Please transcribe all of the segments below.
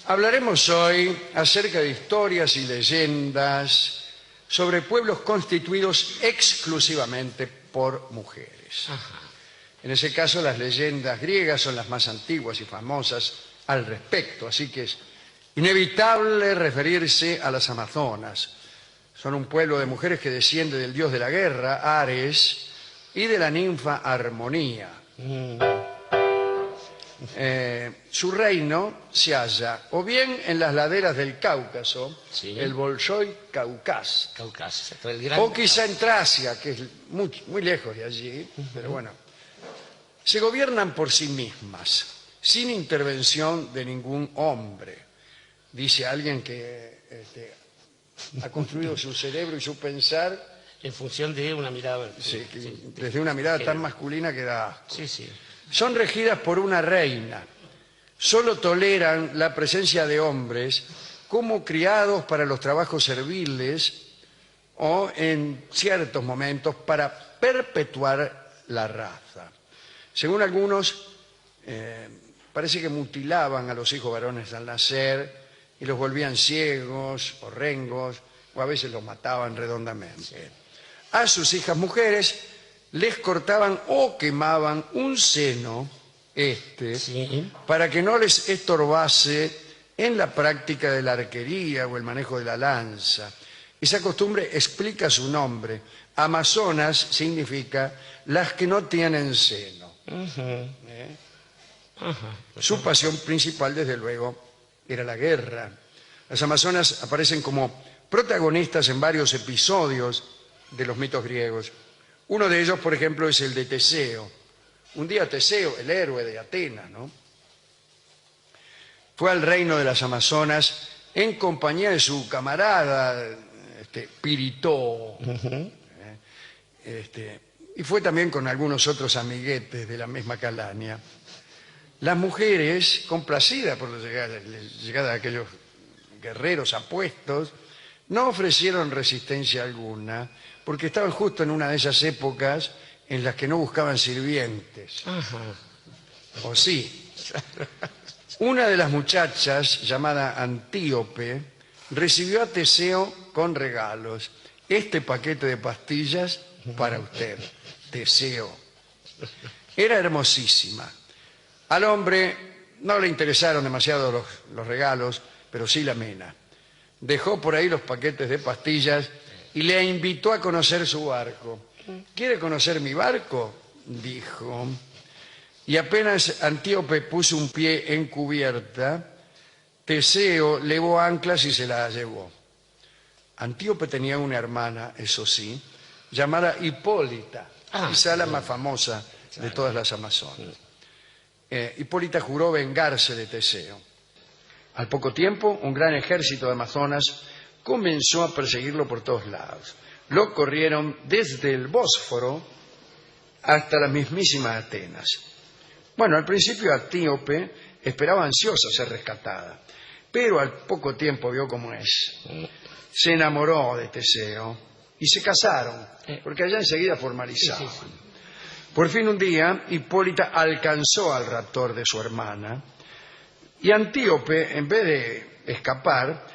Hablaremos hoy acerca de historias y leyendas sobre pueblos constituidos exclusivamente por mujeres. En ese caso, las leyendas griegas son las más antiguas y famosas al respecto, así que es inevitable referirse a las amazonas. Son un pueblo de mujeres que desciende del dios de la guerra, Ares, y de la ninfa Armonía. Su reino se halla o bien en las laderas del Cáucaso, el Bolshoi Cáucaso, o quizá en Tracia, que es muy lejos de allí, pero bueno. Se gobiernan por sí mismas, sin intervención de ningún hombre. Dice alguien que ha construido su cerebro y su pensar en función de una mirada. Desde una mirada tan masculina que da asco. Sí. Son regidas por una reina. Solo toleran la presencia de hombres como criados para los trabajos serviles o en ciertos momentos para perpetuar la raza. Según algunos, parece que mutilaban a los hijos varones al nacer y los volvían ciegos o rengos, o a veces los mataban redondamente. A sus hijas mujeres les cortaban o quemaban un seno, para que no les estorbase en la práctica de la arquería o el manejo de la lanza. Esa costumbre explica su nombre. Amazonas significa las que no tienen seno. Su pasión principal, desde luego, era la guerra. Las amazonas aparecen como protagonistas en varios episodios de los mitos griegos. Uno de ellos, por ejemplo, es el de Teseo. Un día Teseo, el héroe de Atenas, fue al reino de las amazonas en compañía de su camarada Piritoo. Y fue también con algunos otros amiguetes de la misma calaña. Las mujeres, complacidas por la llegada de aquellos guerreros apuestos, no ofrecieron resistencia alguna, porque estaban justo en una de esas épocas en las que no buscaban sirvientes. ¿O sí? Una de las muchachas, llamada Antíope, recibió a Teseo con regalos. Este paquete de pastillas para usted, Teseo. Era hermosísima. Al hombre no le interesaron demasiado los regalos, pero sí la mena. Dejó por ahí los paquetes de pastillas y le invitó a conocer su barco. ¿Quiere conocer mi barco?, dijo. Y apenas Antíope puso un pie en cubierta, Teseo levó anclas y se la llevó. Antíope tenía una hermana, eso sí, llamada Hipólita, quizá la más famosa de todas las amazonas. Hipólita juró vengarse de Teseo. Al poco tiempo, un gran ejército de amazonas comenzó a perseguirlo por todos lados. Lo corrieron desde el Bósforo hasta la mismísima Atenas. Bueno, al principio Antíope esperaba ansiosa ser rescatada, pero al poco tiempo vio cómo es. Se enamoró de Teseo y se casaron, porque allá enseguida formalizaban. Por fin un día, Hipólita alcanzó al raptor de su hermana y Antíope, en vez de escapar,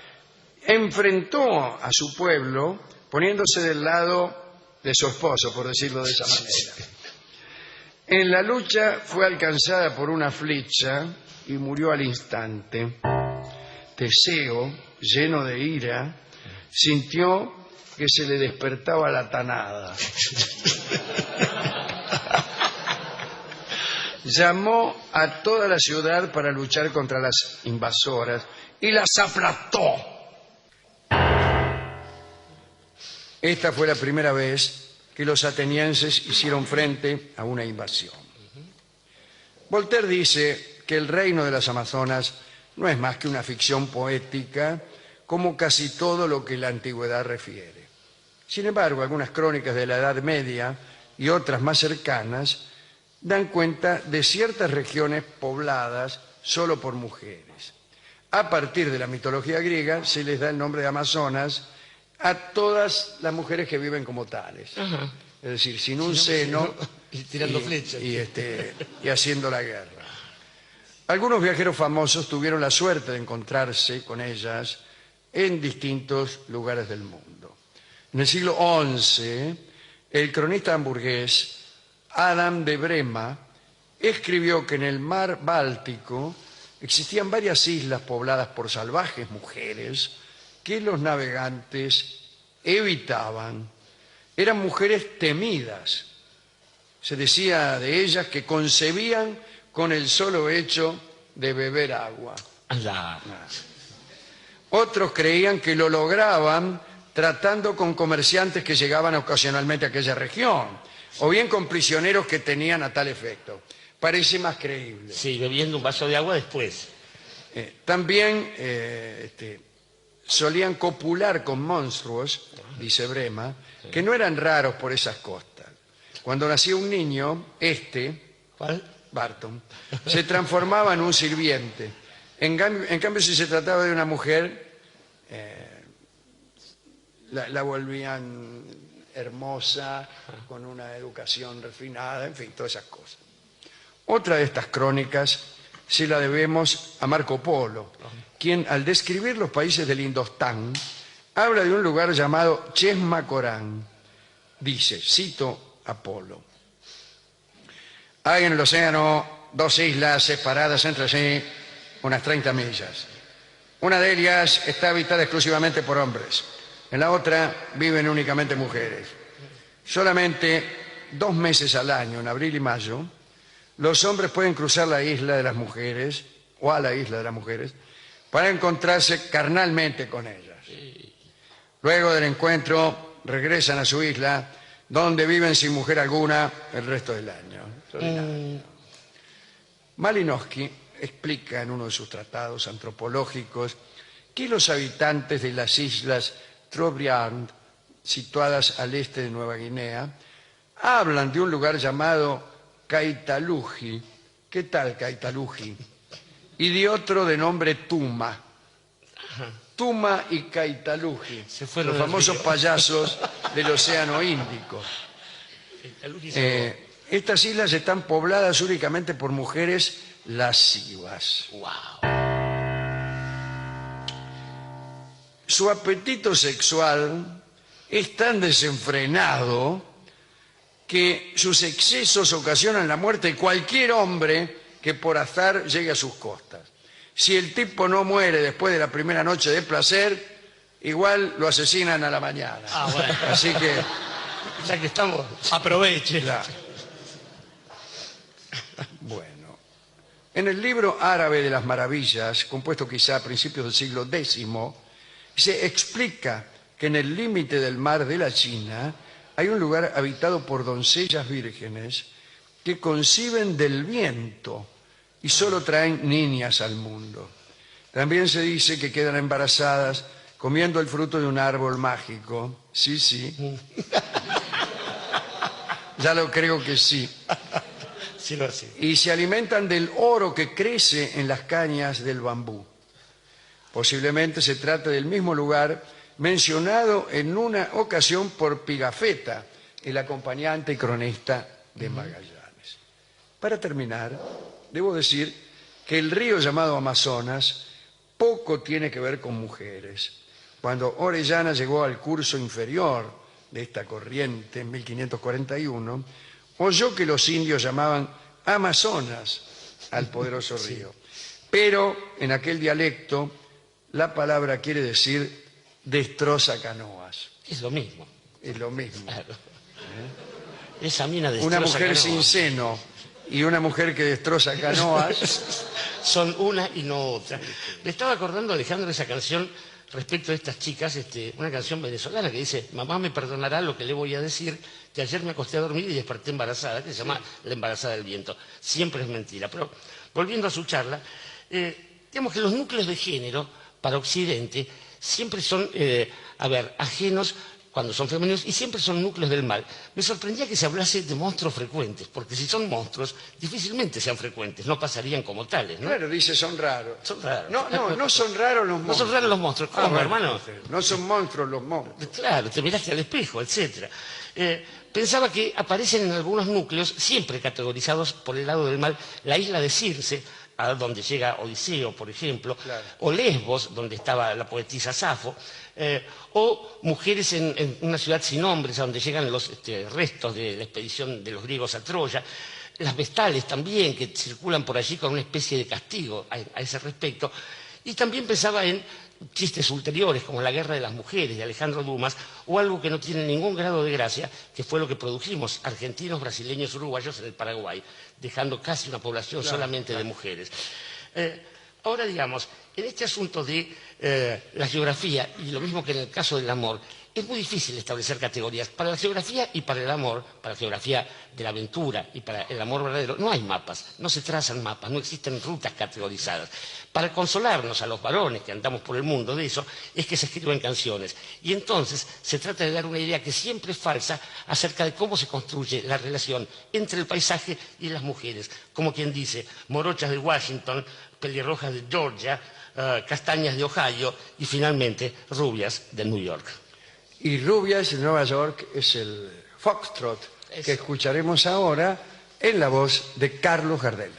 enfrentó a su pueblo poniéndose del lado de su esposo, por decirlo de esa manera. En la lucha fue alcanzada por una flecha y murió al instante. Teseo, lleno de ira, sintió que se le despertaba la tanada. Llamó a toda la ciudad para luchar contra las invasoras y las aplastó. Esta fue la primera vez que los atenienses hicieron frente a una invasión. Voltaire dice que el reino de las amazonas no es más que una ficción poética, como casi todo lo que la antigüedad refiere. Sin embargo, algunas crónicas de la Edad Media y otras más cercanas dan cuenta de ciertas regiones pobladas solo por mujeres. A partir de la mitología griega se les da el nombre de amazonas a todas las mujeres que viven como tales. Es decir, sin un seno y tirando flechas y haciendo la guerra. Algunos viajeros famosos tuvieron la suerte de encontrarse con ellas en distintos lugares del mundo. En el siglo XI, el cronista hamburgués Adam de Brema escribió que en el mar Báltico existían varias islas pobladas por salvajes mujeres que los navegantes evitaban. Eran mujeres temidas. Se decía de ellas que concebían con el solo hecho de beber agua. Otros creían que lo lograban tratando con comerciantes que llegaban ocasionalmente a aquella región, o bien con prisioneros que tenían a tal efecto. Parece más creíble. Sí, bebiendo un vaso de agua después. También solían copular con monstruos, dice Brema, que no eran raros por esas costas. Cuando nacía un niño, ¿Cuál? Barton, se transformaba en un sirviente. En cambio, si se trataba de una mujer, la volvían hermosa, con una educación refinada, en fin, todas esas cosas. Otra de estas crónicas se la debemos a Marco Polo, quien al describir los países del Indostán, habla de un lugar llamado Chesmacorán. Dice, cito a Polo: hay en el océano 2 islas separadas entre sí unas 30 millas. Una de ellas está habitada exclusivamente por hombres. En la otra viven únicamente mujeres. Solamente 2 meses al año, en abril y mayo, los hombres pueden cruzar la isla de las mujeres, o a la isla de las mujeres, para encontrarse carnalmente con ellas. Luego del encuentro regresan a su isla, donde viven sin mujer alguna el resto del año. Malinowski explica en uno de sus tratados antropológicos que los habitantes de las islas Trobriand, situadas al este de Nueva Guinea, hablan de un lugar llamado Kaitaluji. ¿Qué tal Kaitaluji? Y de otro de nombre Tuma. Tuma y Kaitaluji, los famosos payasos del Océano Índico. Estas islas están pobladas únicamente por mujeres lascivas. Su apetito sexual es tan desenfrenado que sus excesos ocasionan la muerte de cualquier hombre que por azar llegue a sus costas. Si el tipo no muere después de la primera noche de placer, igual lo asesinan a la mañana. Bueno. Así que... ya que estamos, aproveche. Claro. Bueno, en el libro árabe de las maravillas, compuesto quizá a principios del siglo X, se explica que en el límite del mar de la China hay un lugar habitado por doncellas vírgenes que conciben del viento y solo traen niñas al mundo. También se dice que quedan embarazadas comiendo el fruto de un árbol mágico. Sí, sí. Ya lo creo que sí. Sí, lo sé. Y se alimentan del oro que crece en las cañas del bambú. Posiblemente se trate del mismo lugar mencionado en una ocasión por Pigafetta, el acompañante y cronista de Magallanes. Para terminar, debo decir que el río llamado Amazonas poco tiene que ver con mujeres. Cuando Orellana llegó al curso inferior de esta corriente en 1541, oyó que los indios llamaban Amazonas al poderoso río. Pero en aquel dialecto la palabra quiere decir destroza canoas. Es lo mismo. Es lo mismo. Claro. Esa mina destroza Una mujer canoas. sin seno y una mujer que destroza canoas. Son una y no otra. Me estaba acordando, Alejandro, de esa canción respecto a estas chicas, una canción venezolana que dice: mamá me perdonará lo que le voy a decir, que ayer me acosté a dormir y desperté embarazada, que se llama La embarazada del viento. Siempre es mentira. Pero volviendo a su charla, digamos que los núcleos de género para Occidente siempre son, ajenos cuando son femeninos y siempre son núcleos del mal. Me sorprendía que se hablase de monstruos frecuentes, porque si son monstruos, difícilmente sean frecuentes, no pasarían como tales, ¿no? Claro, dice son raros. Son raros. No son raros los monstruos. No son raros los monstruos. ¿Cómo, bueno, hermano? No son monstruos los monstruos. Claro, te miraste al espejo, etc. Pensaba que aparecen en algunos núcleos, siempre categorizados por el lado del mal, la isla de Circe, a donde llega Odiseo, por ejemplo, Claro. o Lesbos, donde estaba la poetisa Safo, o mujeres en una ciudad sin hombres, a donde llegan los restos de la expedición de los griegos a Troya. Las vestales también, que circulan por allí con una especie de castigo a ese respecto. Y también pensaba en chistes ulteriores, como La guerra de las mujeres, de Alejandro Dumas, o algo que no tiene ningún grado de gracia, que fue lo que produjimos, argentinos, brasileños, uruguayos en el Paraguay, dejando casi una población solamente de mujeres. Ahora, digamos, en este asunto de la geografía, y lo mismo que en el caso del amor, es muy difícil establecer categorías. Para la geografía y para el amor, para la geografía de la aventura y para el amor verdadero, no hay mapas, no se trazan mapas, no existen rutas categorizadas. Para consolarnos a los varones que andamos por el mundo de eso, es que se escriben canciones. Y entonces se trata de dar una idea que siempre es falsa acerca de cómo se construye la relación entre el paisaje y las mujeres. Como quien dice, morochas de Washington, pelirrojas de Georgia, castañas de Ohio y finalmente rubias de New York. Y Rubias de Nueva York es el foxtrot que escucharemos ahora en la voz de Carlos Gardel.